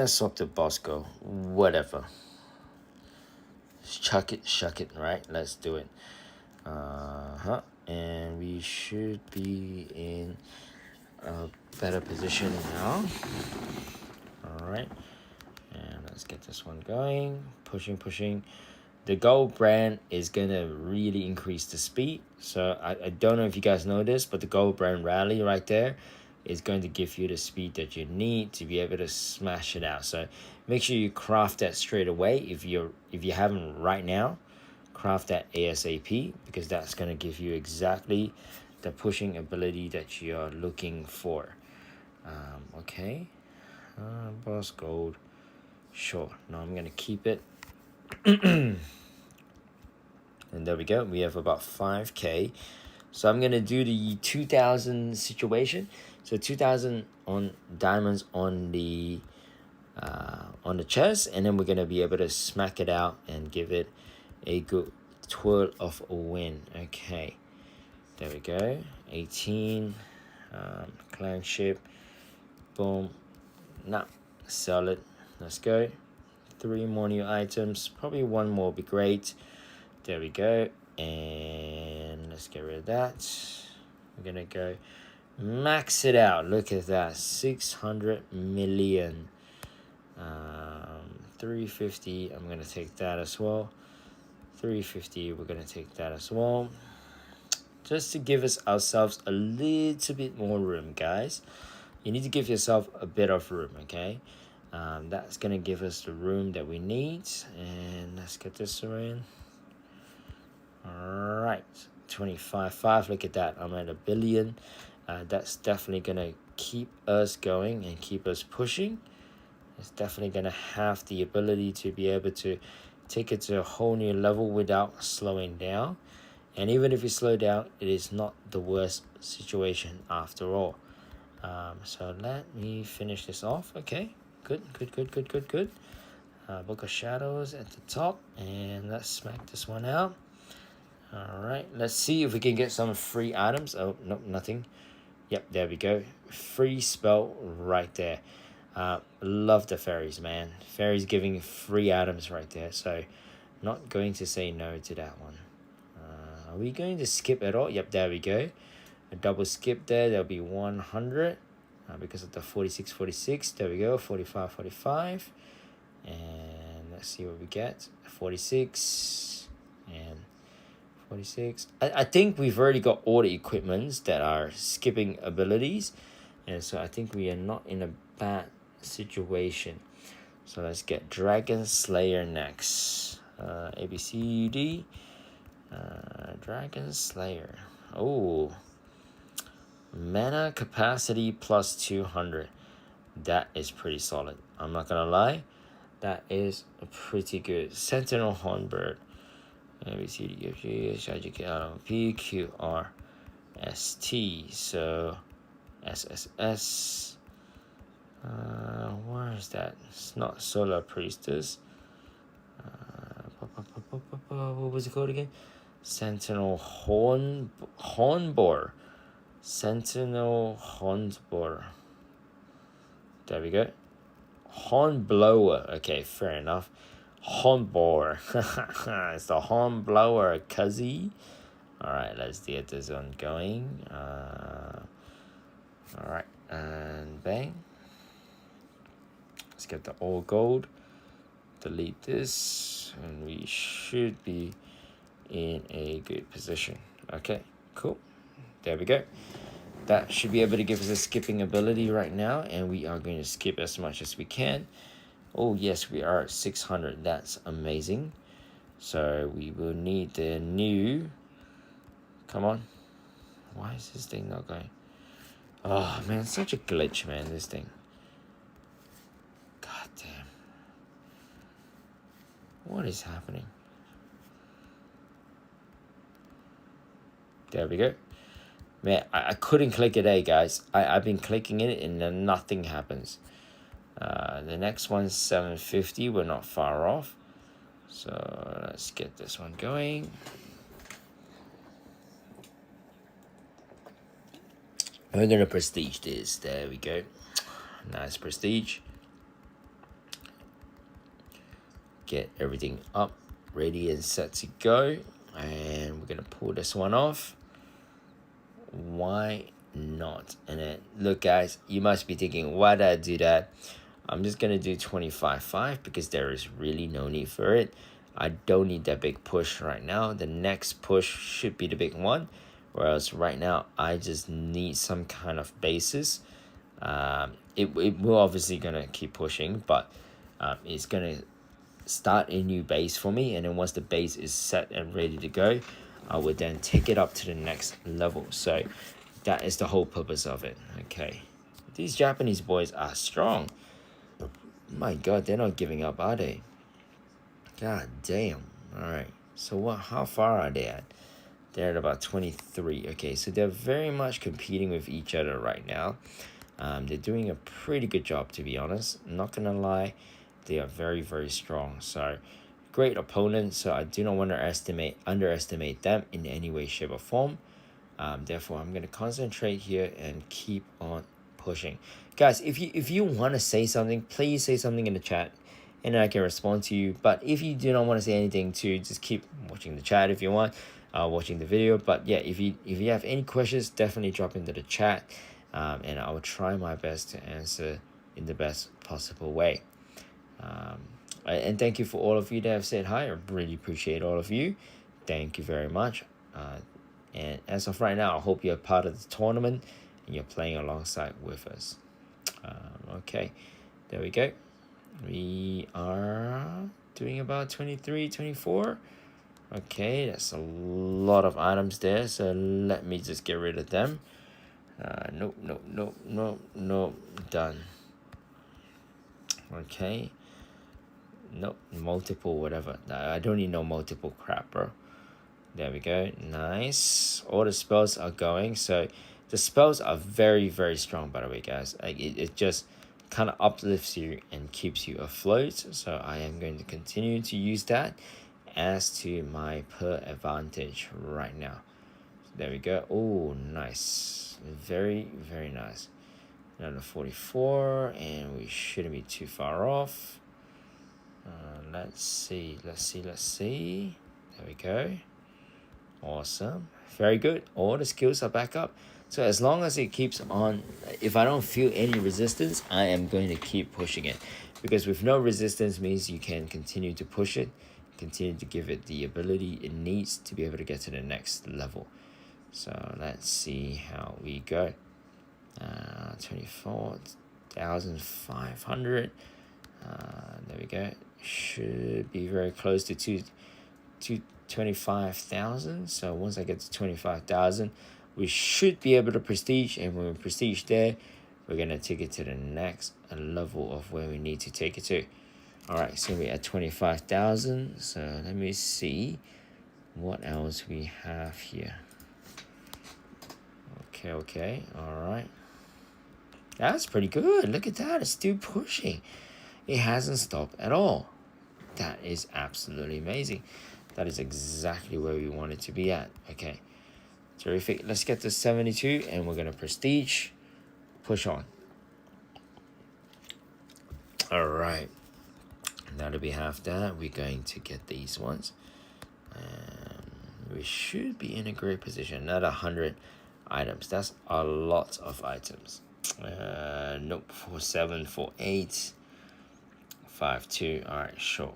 Speaker 1: Swap to Bosco. Whatever. Chuck it, shuck it, right? Let's do it. And we should be in a better position now. Alright. And let's get this one going. Pushing. The gold brand is gonna really increase the speed. So I don't know if you guys know this, but the gold brand rally right there is going to give you the speed that you need to be able to smash it out. So make sure you craft that straight away. If you haven't right now, craft that ASAP, because that's going to give you exactly the pushing ability that you're looking for. Okay. Boss gold. Sure. No, I'm going to keep it. And there we go. We have about 5k. So I'm going to do the 2000 situation. So 2000 on diamonds on the chest, and then we're going to be able to smack it out and give it a good twirl of a win. Okay. There we go. 18. Clan ship. Boom. Now, sell it. Let's go. 3 more new items. Probably 1 more would be great. There we go. And let's get rid of that. We're gonna go max it out. Look at that. 600 million. 350. I'm gonna take that as well. 350. We're gonna take that as well. Just to give ourselves a little bit more room, guys. You need to give yourself a bit of room, okay? That's gonna give us the room that we need. And let's get this around. All right, 25.5. Look at that. I'm at 1 billion. That's definitely gonna keep us going and keep us pushing. It's definitely gonna have the ability to be able to take it to a whole new level without slowing down. And even if you slow down, it is not the worst situation after all. So let me finish this off. Okay, good. Book of Shadows at the top, and let's smack this one out. All right, let's see if we can get some free items. Oh, nope, nothing. Yep, there we go. Free spell right there. Love the fairies, man. Fairies giving free items right there. So not going to say no to that one. Are we going to skip at all? Yep, there we go. A double skip there. There'll be 100. because of the 46, 46. There we go, 45, 45. And let's see what we get. 46 and 46. I think we've already got all the equipments that are skipping abilities. And so I think we are not in a bad situation. So let's get Dragon Slayer next. ABCD. Dragon Slayer. Oh. Mana capacity plus 200. That is pretty solid. I'm not gonna lie. That is pretty good. Sentinel Hornbird. PQRST. So SSS. Where is that? It's not Solar Priestess. What was it called again? Sentinel Hornbor. Sentinel Hornbor. There we go. Hornblower. Okay, fair enough. Hornbor. It's the Hornblower, cuzzy. Alright, let's get this one going. Alright, and bang. Let's get the all gold. Delete this, and we should be in a good position. Okay, cool. There we go. That should be able to give us a skipping ability right now, and we are going to skip as much as we can. Oh yes, we are at 600. That's amazing. So we will need the new. Come on. Why is this thing not going? Oh man, such a glitch, man, this thing. God damn. What is happening? There we go. Man, I couldn't click it, guys. I've been clicking it and then nothing happens. The next one's 750. We're not far off. So let's get this one going. We're going to prestige this. There we go. Nice prestige. Get everything up, ready and set to go. And we're going to pull this one off. Why not? And then look, guys, you must be thinking, why did I do that? I'm just gonna do 25.5 because there is really no need for it. I don't need that big push right now. The next push should be the big one, whereas right now I just need some kind of basis. It will obviously gonna keep pushing, but it's gonna start a new base for me, and then once the base is set and ready to go, I would then take it up to the next level. So that is the whole purpose of it. Okay, these Japanese boys are strong. My God, they're not giving up, are they? God damn. All right, so what? How far are they at? They're at about 23. Okay, so they're very much competing with each other right now. They're doing a pretty good job, to be honest. I'm not gonna lie, they are very, very strong. So great opponents, so I do not want to underestimate them in any way, shape, or form. Therefore, I'm going to concentrate here and keep on pushing. Guys, if you want to say something, please say something in the chat, and I can respond to you. But if you do not want to say anything, too, just keep watching the chat if you want, watching the video. But yeah, if you have any questions, definitely drop into the chat, and I will try my best to answer in the best possible way. And thank you for all of you that have said hi. I really appreciate all of you. Thank you very much. And as of right now, I hope you're part of the tournament and you're playing alongside with us. Okay, there we go. We are doing about 23, 24. Okay, that's a lot of items there. So let me just get rid of them. Nope. Done. Okay. Nope, multiple whatever. I don't need no multiple crap, bro. There we go. Nice. All the spells are going. So the spells are very, very strong, by the way, guys. Like it just kind of uplifts you and keeps you afloat. So I am going to continue to use that as to my per advantage right now. So there we go. Oh, nice. Very, very nice. Another 44, and we shouldn't be too far off. Let's see. There we go. Awesome. Very good. All the skills are back up. So as long as it keeps on, if I don't feel any resistance, I am going to keep pushing it, because with no resistance means you can continue to push it, continue to give it the ability it needs to be able to get to the next level. So let's see how we go. 24,500. There we go. Should be very close to 25,000. So once I get to 25,000, we should be able to prestige. And when we prestige there, we're gonna take it to the next level of where we need to take it to. All right, so we're at 25,000. So let me see what else we have here. Okay, all right. That's pretty good. Look at that. It's still pushing. It hasn't stopped at all. That is absolutely amazing. That is exactly where we want it to be at. Okay. Terrific. Let's get to 72 and we're going to prestige. Push on. All right. Now that we have that, we're going to get these ones. And we should be in a great position. Another 100 items. That's a lot of items. Nope. 47, 48, 52. All right, sure.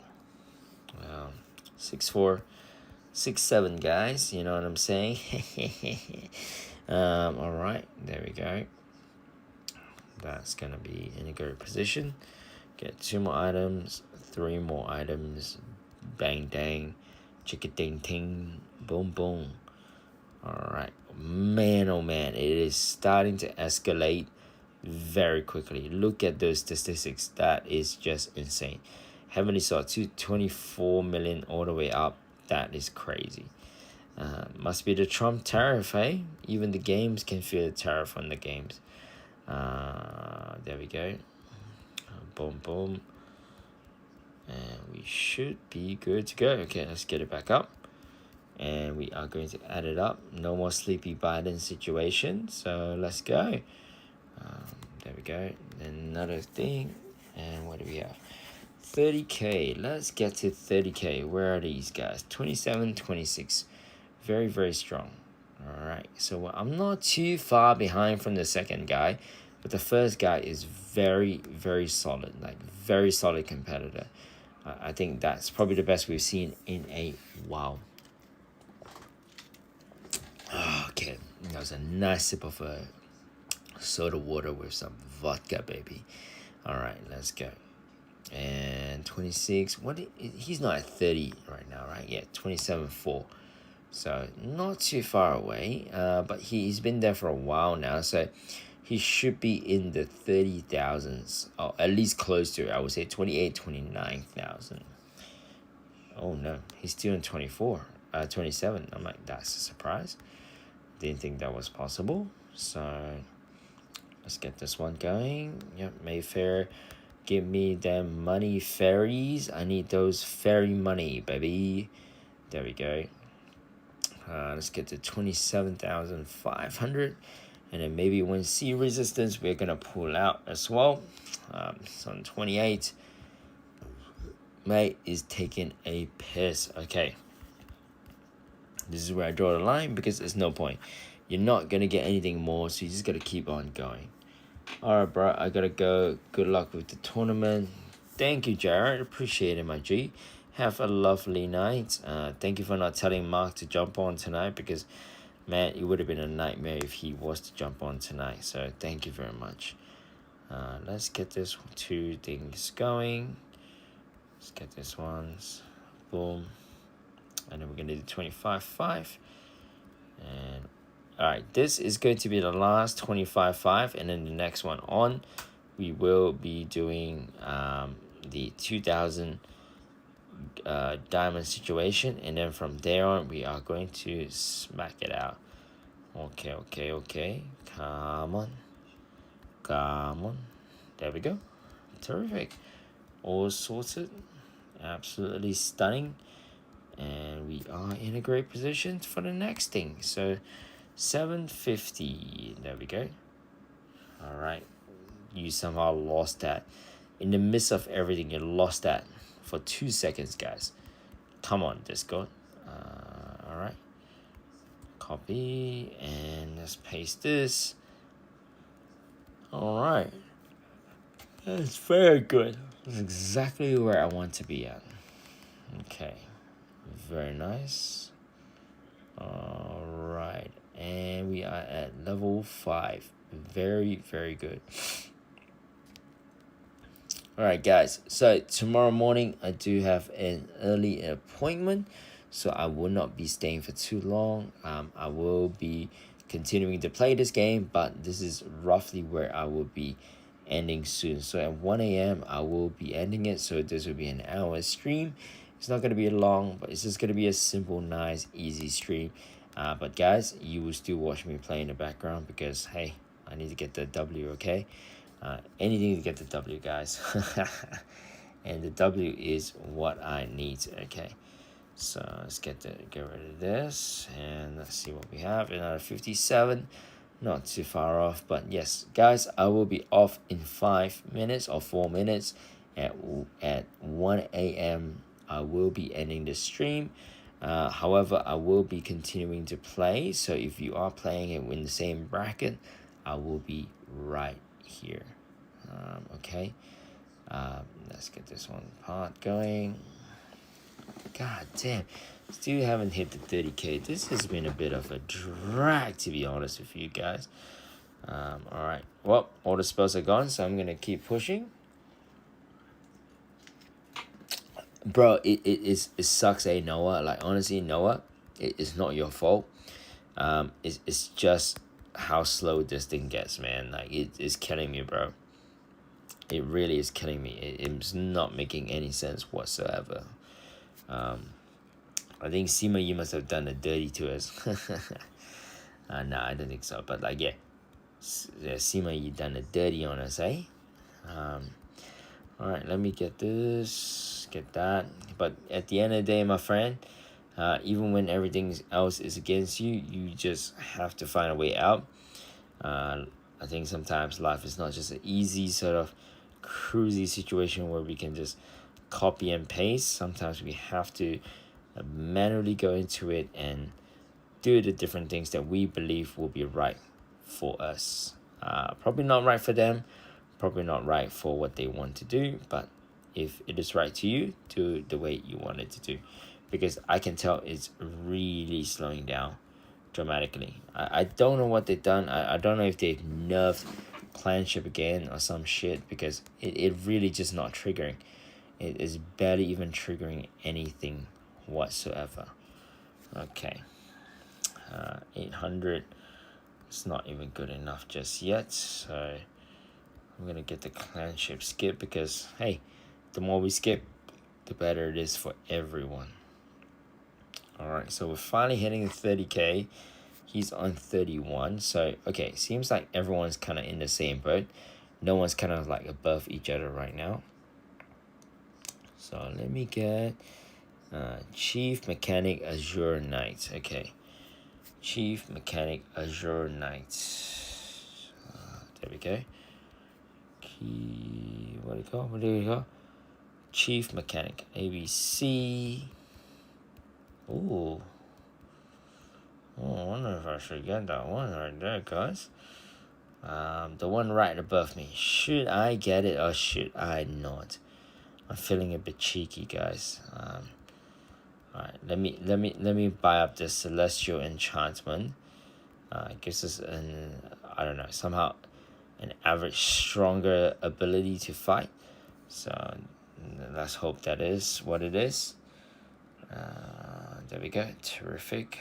Speaker 1: 64, 67, guys. You know what I'm saying? All right, there we go. That's gonna be in a good position. Get 2 more items, 3 more items. Bang, dang, chicka, ding, ting, boom, boom. All right, man, oh man, it is starting to escalate very quickly. Look at those statistics. That is just insane. Heavenly Sword to 24 million all the way up. That is crazy. Must be the Trump tariff, eh? Even the games can feel the tariff on the games. There we go. Boom, boom. And we should be good to go. Okay, let's get it back up. And we are going to add it up. No more sleepy Biden situation. So let's go. There we go. Another thing. And what do we have? 30K. Let's get to 30K. Where are these guys? 27, 26. Very, very strong. All right. So I'm not too far behind from the second guy. But the first guy is very, very solid. Like, very solid competitor. I think that's probably the best we've seen in a while. Okay. That was a nice sip of a soda water with some vodka, baby. All right, let's go. And 26. He's not at 30 right now, right? Yeah, 27.4. So not too far away. But he's been there for a while now, so he should be in the 30,000s, or at least close to it. I would say 28, 29,000. Oh no, he's still in 27. I'm like, that's a surprise. Didn't think that was possible. So let's get this one going. Yep, Mayfair. Give me them money fairies. I need those fairy money, baby. There we go. Let's get to 27,500. And then maybe when C resistance, we're going to pull out as well. So on 28. Mate is taking a piss. Okay. This is where I draw the line, because there's no point. You're not going to get anything more, so you just got to keep on going. Alright, bro, I gotta go. Good luck with the tournament. Thank you, Jared. Appreciate it, my G. Have a lovely night. Thank you for not telling Mark to jump on tonight, because, man, it would have been a nightmare if he was to jump on tonight. So thank you very much. Let's get this 2 things going. Let's get this ones. Boom. And then we're going to do 25.5. And alright, this is going to be the last 25.5. And then the next one on, we will be doing the 2,000 diamond situation. And then from there on, we are going to smack it out. Okay. Come on. There we go. Terrific. All sorted. Absolutely stunning. And we are in a great position for the next thing. So 750. There we go. All right. You somehow lost that. In the midst of everything, you lost that for 2 seconds, guys. Come on, Discord. All right. Copy. And let's paste this. All right. That's very good. That's exactly where I want to be at. Okay. Very nice. All right. And we are at level 5. Very, very good. All right, guys. So tomorrow morning, I do have an early appointment. So I will not be staying for too long. I will be continuing to play this game, but this is roughly where I will be ending soon. So at 1 a.m. I will be ending it. So this will be an hour stream. It's not going to be long, but it's just going to be a simple, nice, easy stream. But guys, you will still watch me play in the background because, hey, I need to get the W, okay? Anything to get the W, guys. And the W is what I need, okay? So let's get rid of this, and let's see what we have. Another 57, not too far off, but yes, guys, I will be off in 5 minutes or 4 minutes. At 1 a.m. I will be ending the stream. However, I will be continuing to play. So if you are playing it in the same bracket, I will be right here. Okay. Let's get this one part going. God damn, still haven't hit the 30k. This has been a bit of a drag, to be honest with you guys. All right, well, all the spells are gone, so I'm gonna keep pushing. Bro, it sucks, Noah. Like, honestly, Noah, it's not your fault. It's just how slow this thing gets, man. Like, it's killing me, bro. It really is killing me. It's not making any sense whatsoever. I think Sima, you must have done a dirty to us. No, I don't think so. But like, yeah, Sima, you done a dirty on us, eh? All right, let me get this, get that. But at the end of the day, my friend, even when everything else is against you, you just have to find a way out. I think sometimes life is not just an easy sort of cruisy situation where we can just copy and paste. Sometimes we have to manually go into it and do the different things that we believe will be right for us. Probably not right for them, probably not right for what they want to do, but if it is right to you, do it the way you want it to do. Because I can tell it's really slowing down dramatically. I don't know what they've done. I don't know if they've nerfed clanship again or some shit, because it really just not triggering. It is barely even triggering anything whatsoever. Okay. 800. It's not even good enough just yet. So I'm going to get the clanship skip because, hey, the more we skip, the better it is for everyone. Alright, so we're finally hitting 30k. He's on 31. So, okay, seems like everyone's kind of in the same boat. No one's kind of like above each other right now. So let me get Chief Mechanic Azure Knight. Okay. Chief Mechanic Azure Knight. There we go. What do you call? Chief Mechanic. ABC. Ooh. Oh, I wonder if I should get that one right there, guys. The one right above me. Should I get it or should I not? I'm feeling a bit cheeky, guys. Alright, let me buy up this Celestial Enchantment. Gives us I don't know, somehow an average stronger ability to fight. So let's hope that is what it is. There we go. Terrific.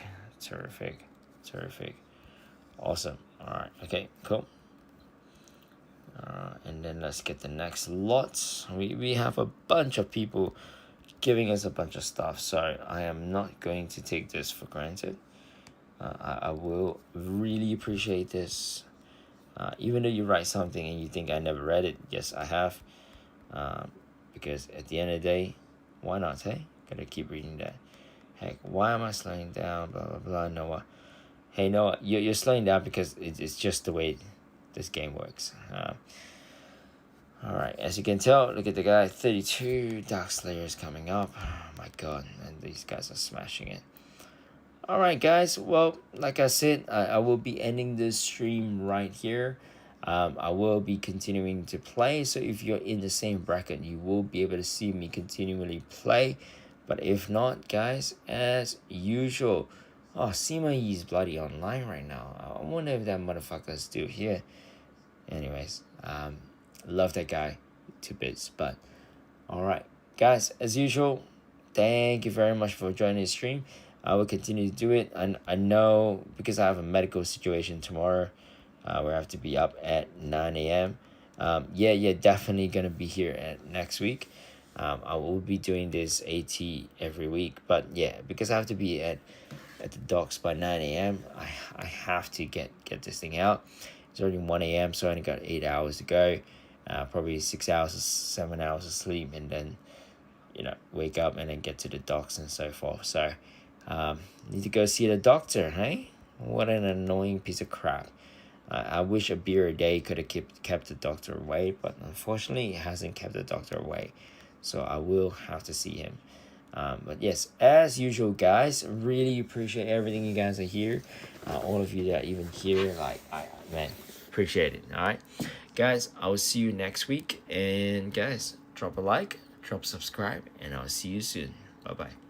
Speaker 1: Awesome. Alright, okay, cool. And then let's get the next lot. We have a bunch of people giving us a bunch of stuff, so I am not going to take this for granted. I will really appreciate this. Even though you write something and you think I never read it, yes, I have. Because at the end of the day, why not, hey? Gotta keep reading that. Heck, why am I slowing down? Blah, blah, blah, Noah. Hey, Noah, you're slowing down because it's just the way this game works. Alright, as you can tell, look at the guy, 32 Dark Slayers coming up. Oh my god, and these guys are smashing it. All right, guys. Well, like I said, I will be ending this stream right here. I will be continuing to play. So if you're in the same bracket, you will be able to see me continually play. But if not, guys, as usual, oh, Sima is bloody online right now. I wonder if that motherfucker's still here. Anyways, love that guy to bits. But all right, guys, as usual, thank you very much for joining the stream. I will continue to do it. I know because I have a medical situation tomorrow, where I have to be up at 9 a.m. Yeah, definitely gonna be here at next week. I will be doing this AT every week, but yeah, because I have to be at the docks by 9 a.m. I have to get this thing out. It's already 1 a.m., so I only got 8 hours to go. Probably 6 hours, 7 hours of sleep, and then wake up and then get to the docks and so forth. So need to go see the doctor, hey? What an annoying piece of crap. I wish a beer a day could have kept the doctor away, but unfortunately it hasn't kept the doctor away. So I will have to see him. But yes, as usual, guys, really appreciate everything you guys are here. All of you that are even here, like, man, appreciate it. All right, guys, I will see you next week. And guys, drop a like, drop subscribe, and I'll see you soon. Bye bye.